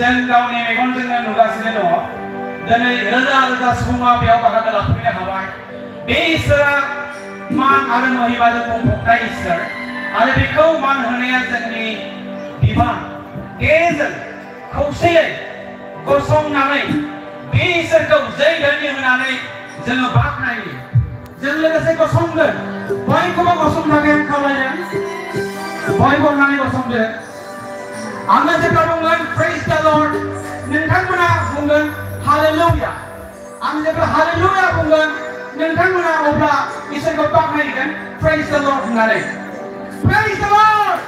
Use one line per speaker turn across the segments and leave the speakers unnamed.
जों गावनि मेगनजोंनो नुगासिनो दङ दिनै रोजा रोजा सुबुङा बेयाव बाहागो लाफैनो हाबाय बे इसोरा मान आरो महिमाजों बुंफबनाय इसोर आरो बेखौ मान होनाया जोंनि बिबान गेजेर खौसेयै गसंनानै बे इसोरखौ जै धोनि होनानै जोङो बाख्नायो जों लोगोसे गसंगोन बयखौबो गसंनानै खावलायदों बयबो अननानै गसंदो आङो जेब्ला बुंगोन praise the Lord नोंथांमोना बुंगोन हालेलुया आं जेब्ला हालेलुया बुंगोन नोंथांमोना अब्ला इसोरखौ बाख्नायगोन praise the Lord होननानै praise the Lord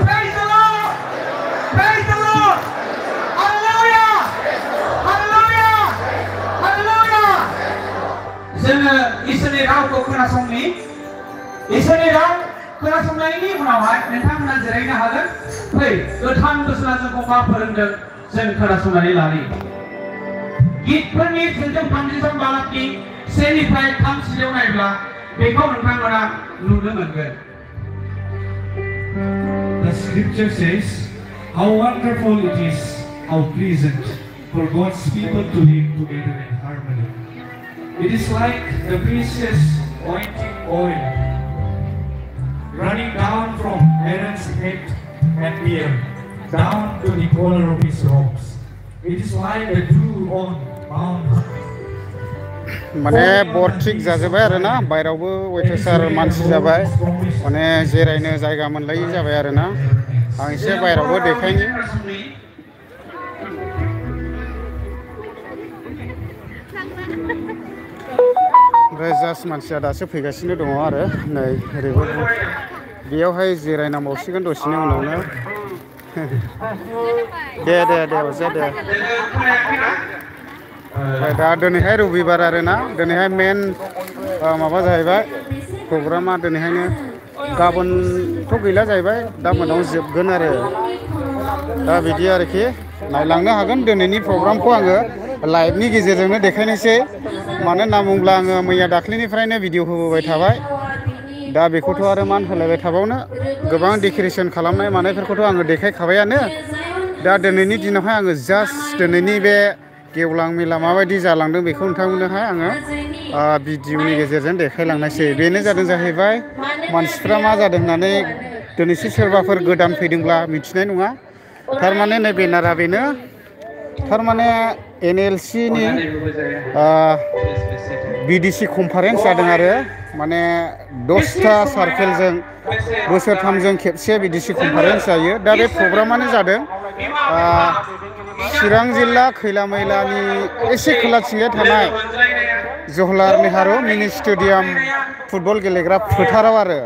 praise the Lord praise the Lord hallelujah hallelujah hallelujah जोङो इसोरनि रावखौ खोनासंनि इसोरनि राव खोनासंनायनि उनावहाय नोंथांमोना जिरायनो हागोन फै गोथां बोसोरा जोंखौ मा फोरोंदों जों खोनासंनानै लानि गितफोरनि 333 बालाकि 1निफ्राय 3 सिरियाव नायब्ला बेखौ नोंथांमोना नुनो मोनगोन
The scripture says how wonderful it is how pleasant for God's people to live together in harmony. It is like the precious anointing oil running down from Aaron's head and beard down to the collar of his robes. It is like the dew on Mount.
माने बर थिक जाजोबबाय आरोना बायरावबो अयथासार मानसि जाबाय माने जिरायनो जायगा मोनलायि जाबाय आरोना आं एसे बायरावबो देखायनि ओमफ्राय जास्ट मानसिया दासो फैगासिनो दङ आरो नै ओरैबो बेयावहाय जिरायनांबावसिगोन दसेनि उनावनो दे अजा दे दा दिनैहाय रबिबार आरोना दिनैहाय मेन माबा जाहैबाय प्रग्रामा दिनैहायनो गाबोनथ' गैला जाहैबाय दा मोनाव जोबगोन आरो दा बिदि आरोखि नायलांनो हागोन दिनैनि प्रग्रामखौ आङो लाइभनि गेजेरजोंनो देखायनोसै मानो होनना बुङोब्ला आङो मैया दाख्लैनिफ्रायनो भिडिअ होबोबाय थाबाय दा बेखौथ' आरो मान होलायबाय थाबावनो गोबां डेक'रेसन खालामनाय मानायफोरखौथ' आङो देखायखाबायानो दा दिनैनि दिनावहाय आङो जास्ट दिनैनि बे गेवलां मेला माबायदि जालांदों बेखौ नोंथांमोननोहाय आङो भिडिअनि गेजेरजों देखायलांनोसै बेनो जादों जाहैबाय मानसिफ्रा मा जादों होननानै दिनैसो सोरबाफोर गोदान फैदोंब्ला मिथिनाय नङा थारमाने नै बेनारा बेनो थारमाने NLC नि BDC कनफारेन्स जादों आरो माने 10टा सार्केलजों बोसोरथामजों खेबसे BDC कनफारेन्स जायो दा बे प्रग्रामानो जादों चिरां जिल्ला खैला मैलानि एसे खोलाथिंजाय थानाय जवाहरलाल नेहरू मिनि स्टेडियाम फुटबल गेलेग्रा फोथाराव आरो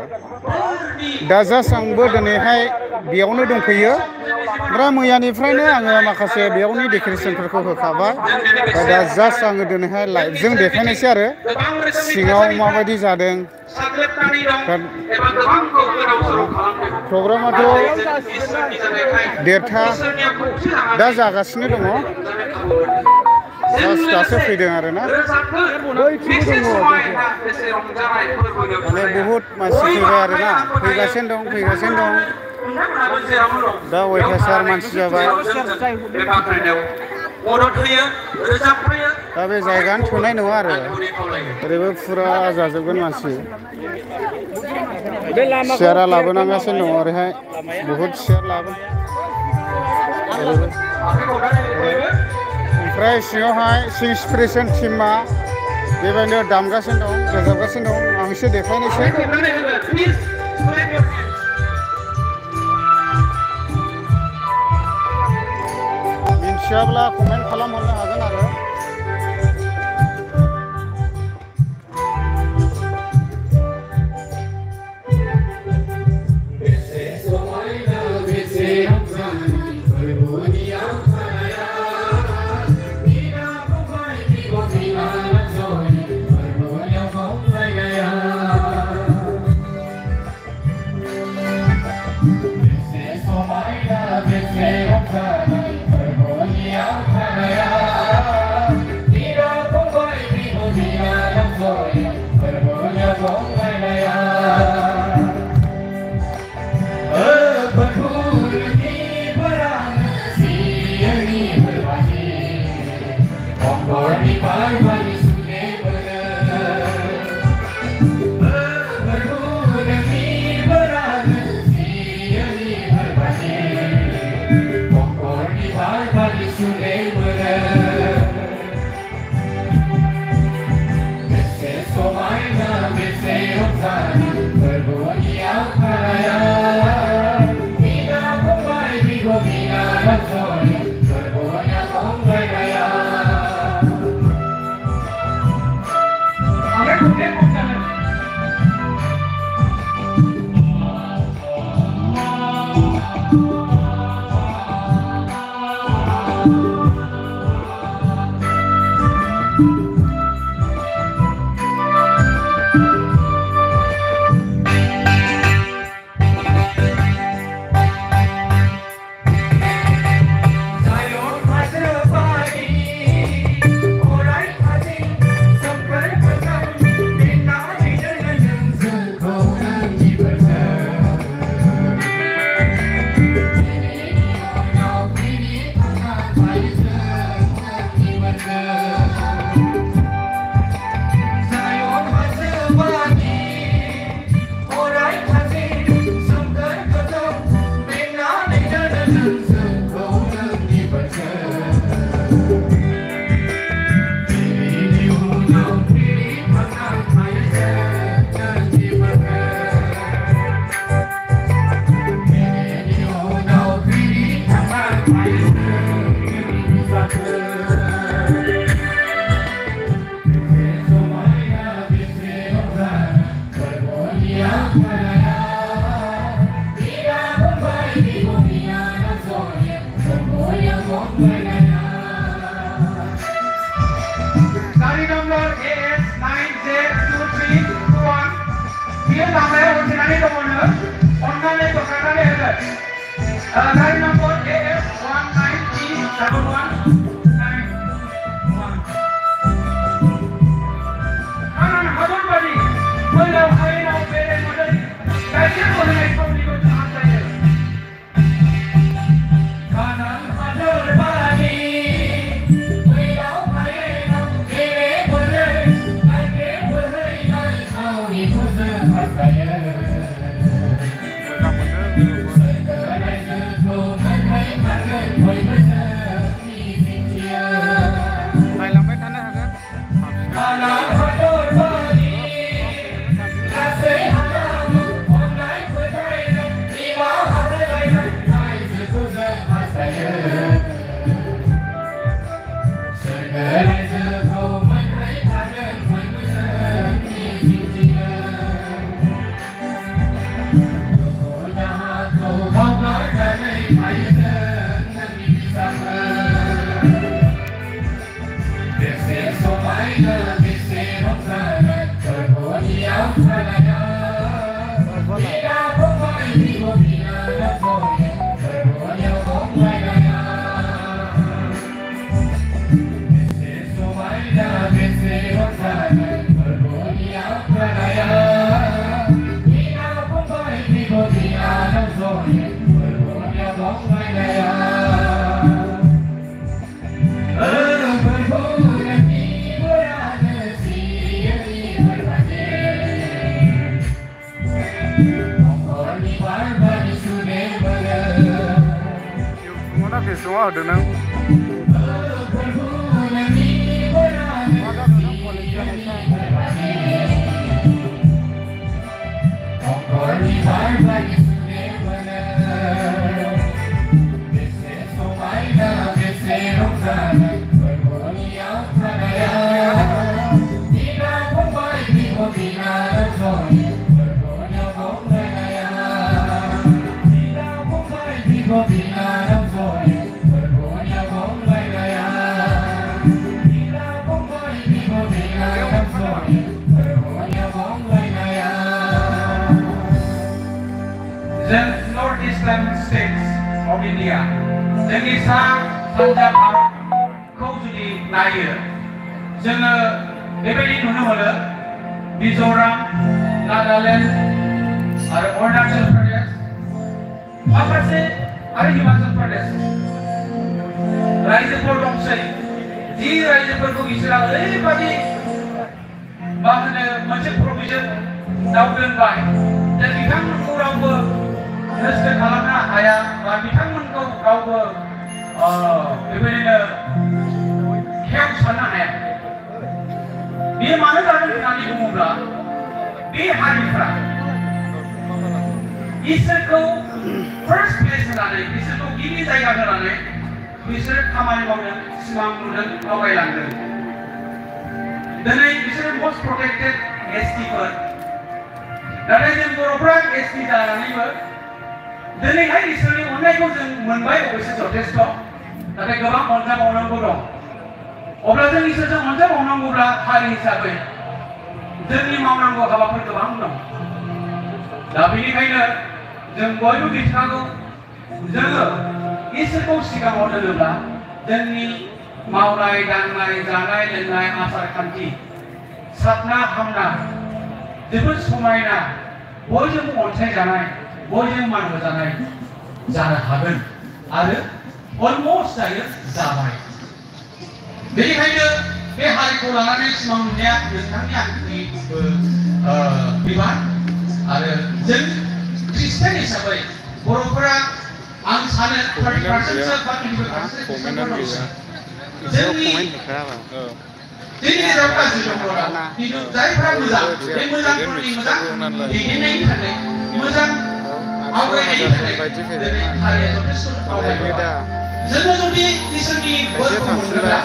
दा जास्ट आंबो दिनैहाय बेयावनो दंफैयो ओमफ्राय मैयानिफ्रायनो आङो माखासे बेयावनि डेक'रेसनफोरखौ होखाबाय दा जास्ट आङो दिनैहाय लाइभजों देखायनोसै आरो सिङाव माबायदि जादों प्रग्रामाथ' 1:30 दा जागासिनो दङ जास्ट दासो फैदों आरोना माने बहुद मानसि फैबाय आरोना फैगासिनो दं दा अयथासार मानसि जाबाय दा बे जायगायानो थोनाय नङा आरो ओरैबो फुरा जाजोबगोन मानसि सियारा लाबोनांगासिनो दङ ओरैहाय बहुद सियार लाबो ओमफ्राय सिङावहाय सिंसप्रेसन टिमा बेबायदिनो दामगासिनो दं रोजाबगासिनो दं आं एसे देखायनोसै मिथियाब्ला कमेन्ट खालामहरनो हागोन आरो
Garis nomor AF 197191. Kanan hadun badi, melau hai nau bere modal. Kajian boleh ikut ikut jangan saja. Kanan hadun badi, melau hai nau bere modal. Kajian boleh ikut jangan saja.
Semua ada nang.
Northeastern states of India. जोंनि सा सानजा भारतखौ जुदि नायो, जोङो बेबायदि नुनो मोनो मिज'राम, नागालेण्ड आरो अरुणाचल प्रदेश, माखासे आरो हिमाचल प्रदेश रायजोफोर दंसै। जि रायजोफोरखौ इसोरा ओरैबायदि मा होनो मोनसे प्रभिजन दाव दोनबाय जे बिथांमोनखौ रावबो नस्थ' खालामनो हाया बा बिथांमोनखौ रावबो बेबायदिनो खेव साननो हाया। बेयो मानो जादों होननानै बुङोब्ला बे हारिफ्रा इसोरखौ फार्स्ट प्लेस होनानै, इसोरखौ गिबि जायगा होनानै बिसोर खामानि मावदों, सिमां नुदों, आवगायलांदों। दिनै बिसोरो मस्ट प्रटेक्टेड एसटिफोर, नाथाय जों बर'फ्रा एसटि जानानैबो दिनैहाय इसोरनि अननायखौ जों मोनबाय, अबयसे जथेस्थ', नाथाय गोबां अनजाबावनांगौ दं। अब्ला जों इसोरजों अनजाबावनांगौब्ला हारि हिसाबै जोंनि मावनांगौ हाबाफोर गोबां दं। दा बेनिखायनो जों बयबो मिथिखागौ, जोङो इसोरखौ सिगाङाव दोनोब्ला जोंनि मावनाय दांनाय, जानाय लोंनाय, आसार खान्थि, साबना हामना जोबोद समायना, बयजोंबो अनसायजानाय, बयजों मान होजानाय जानो हागोन आरो अलमस्ट दायो जाबाय। बेनिखायनो बे हारिखौ लानानै सिमां नुनाया नोंथांनि आंनि बिबान। आरो जों ख्रिस्टियान हिसाबै बर'फोरा आं सानो 30%सो बा 20% जोंनि गेजेराव गाज्रि दङ, खिन्थु जायफ्रा मोजां, बे मोजांफोरनि मोजां दैदेननायनि थाखाय, मोजां आवगायनायनि थाखाय दिनै हारिया जथेस्थ' आवगायबाय। जोङो जुदि इसोरनि बोरखौ मोनोब्ला,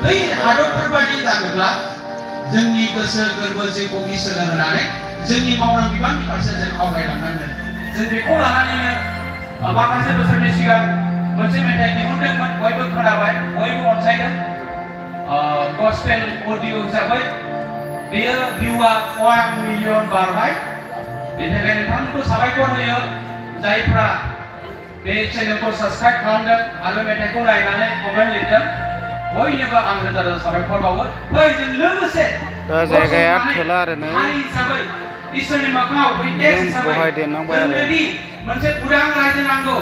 बै हादरफोरबायदि जानोब्ला जोंनि गोसो गोरबो जिउखौ इसोरनो होनानै जोंनि मावनां बिबाननि फारसे जों आवगायलांनांगोन। जों बेखौ लानानैनो माखासे बोसोरनि सिगां मोनसे मेथाइ दिहुनदोंमोन, बयबो खोनाबाय, बयबो अनसायदों। गस्पेल अडिअ हिसाबै बेयो भिउआ 1 मिलियन बारबाय। बेनिखायनो नोंथांमोनखौ साबायखर होयो जायफ्रा बे चैनलखौ साबस्क्राइब खालामदों आरो मेथाइखौ नायनानै कमेन्ट लिरदों बयनोबो आं रोजा रोजा साबायखर बावो बैजों लोगोसे
दा जायगाया थोला आरो नै
हारि हिसाबै इसोरनि मोखाङाव उइटनेस हिसाबै जोंनोदि मोनसे उदां रायजो नांगौ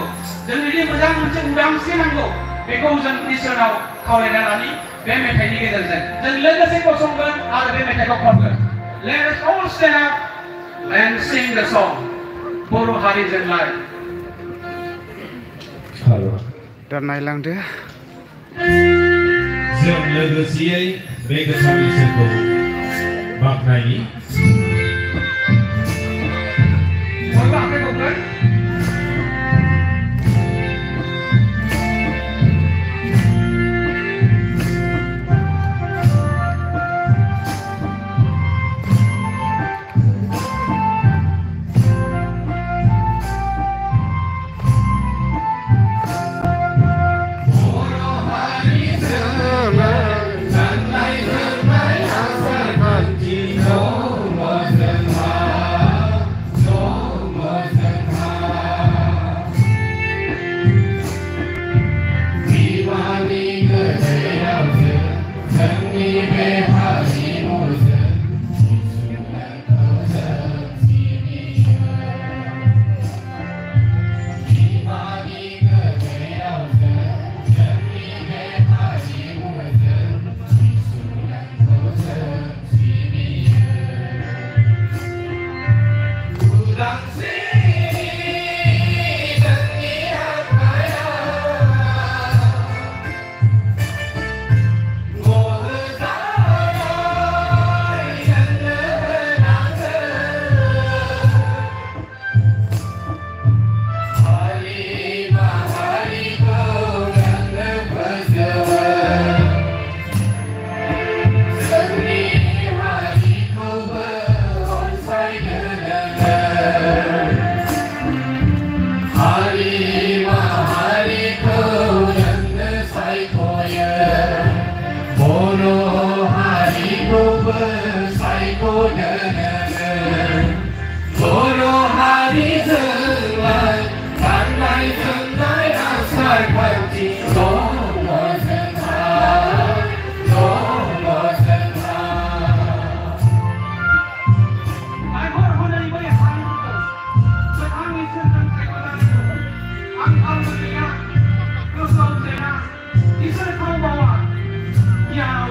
जोंनोदि मोजां मोनसे उदांस्रि नांगौ बेखौ जों इसोरनाव खावलायना लानि बे मेथाइनि गेजेरजों जों लोगोसे गसंगोन आरो बे मेथाइखौ खनगोन Let us all stand up and sing the song बर' हारिजों लाय
दा नायलांदो
जों लोगोसेयै बे गोथार इसोरखौ बाख्नायनि
बयबो आखाइ खबगोन Isar kau bawa, ya,